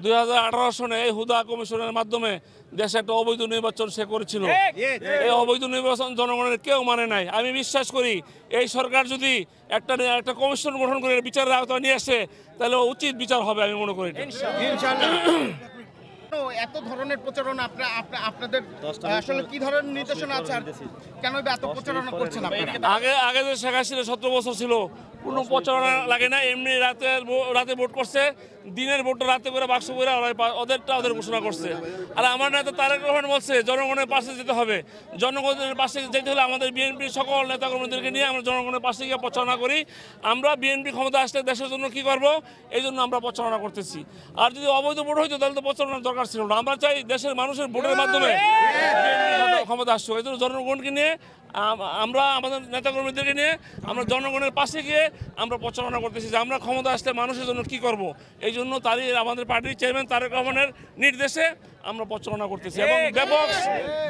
2018 সনে এই হুদা কমিশনের মাধ্যমে দেশে একটা অবৈধ নির্বাচন সে করেছিল। এই অবৈধ নির্বাচন জনগণের কেউ মানে নাই। আমি বিশ্বাস করি এই সরকার যদি একটা কমিশন গঠন করে বিচারের আওতায় নিয়ে আসে তাহলে উচিত বিচার হবে আমি মনে করি। এত ধরনের প্রচারণা আপনাদের আসলে কি ধরনের নির্দেশনা আছে আর কেন এত প্রচারণা করছেন আপনারা? আগে যে শেখ হাসিনা 17 বছর ছিল কোনো প্রচারণা লাগে না, এমনি রাতে ভোট করছে, দিনের ভোটটা রাতে করে বাক্স করে ওদের ঘোষণা করছে। আর আমার নেতা তারেক রহমান বলছে জনগণের পাশে যেতে হবে। জনগণের পাশে যেতে হলে আমাদের বিএনপির সকল নেতাকর্মীদেরকে নিয়ে আমরা জনগণের পাশে গিয়ে প্রচারণা করি। আমরা বিএনপি ক্ষমতা আসলে দেশের জন্য কি করব এই জন্য আমরা প্রচারণা করতেছি। আর যদি অবৈধ ভোট হইতো তাহলে তো প্রচারণার দরকার ছিল না। আমরা চাই দেশের মানুষের ভোটের মাধ্যমে ক্ষমতা আসছে। এই জন্য জনগণকে নিয়ে আমরা আমাদের নেতাকর্মীদেরকে নিয়ে আমরা জনগণের পাশে গিয়ে আমরা প্রচারণা করতেছি যে আমরা ক্ষমতা আসলে মানুষের জন্য কি করব। এই জন্য আমাদের পার্টির চেয়ারম্যান তারেক রহমানের নির্দেশে আমরা প্রচারণা করতেছি এবং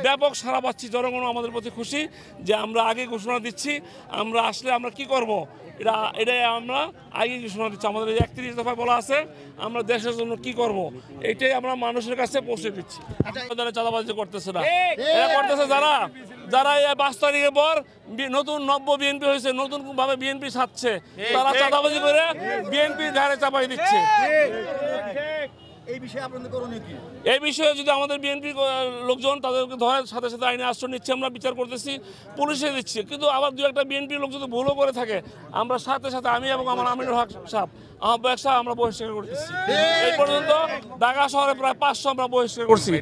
ব্যাপক সাড়া পাচ্ছি। জনগণ আমাদের প্রতি খুশি যে আমরা আগে ঘোষণা দিচ্ছি আমরা আসলে আমরা কি করব এটাই আমরা আগে ঘোষণা দিচ্ছি। আমাদের এই 31 দফায় বলা আছে আমরা দেশের জন্য কি করব এটাই আমরা মানুষের কাছে পৌঁছে দিচ্ছি। যারা চাঁদাবাজি করতেছে না, এরা করতেছে যারা এই 5 তারিখের পর নতুন নব্য বিএনপি হয়েছে, নতুন ভাবে বিএনপি ছাড়ছে, তারা চাঁদাবাজি করে বিএনপি ধারে চাপাই দিচ্ছে। এই বিষয়ে যদি আমাদের বিএনপি লোকজন তাদেরকে ধরার সাথে সাথে আইনে আশ্রয় নিচ্ছে, আমরা বিচার করতেছি, পুলিশে দিচ্ছি। কিন্তু আবার দু একটা বিএনপি লোক যদি ভুলও করে থাকে আমরা সাথে সাথে আমি এবং আমার আমিনুল হক সাহেব আহ্বায়ক সাহেব আমরা বহিষ্কার করতেছি। এই পর্যন্ত ঢাকা শহরে প্রায় 500 আমরা বহিষ্কার করছি।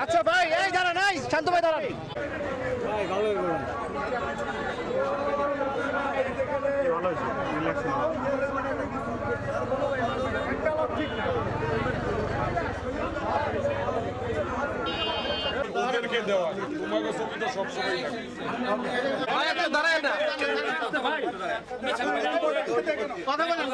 আচ্ছা ভাই, এই দাঁড়া নাই শান্ত ভাই দাঁড়ান। কথা বলেন